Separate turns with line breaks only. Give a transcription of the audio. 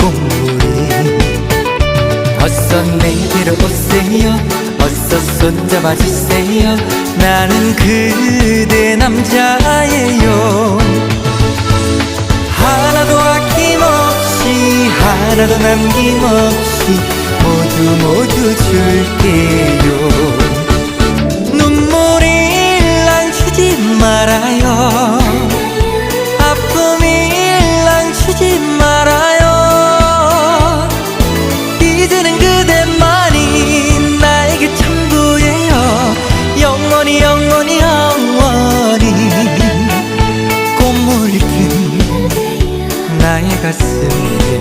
봄물이 어서 내게로 오세요. 어서 손잡아주세요. 나는 그대 남자예요. 하나도 아낌없이 하나도 남김없이 모두 줄게요.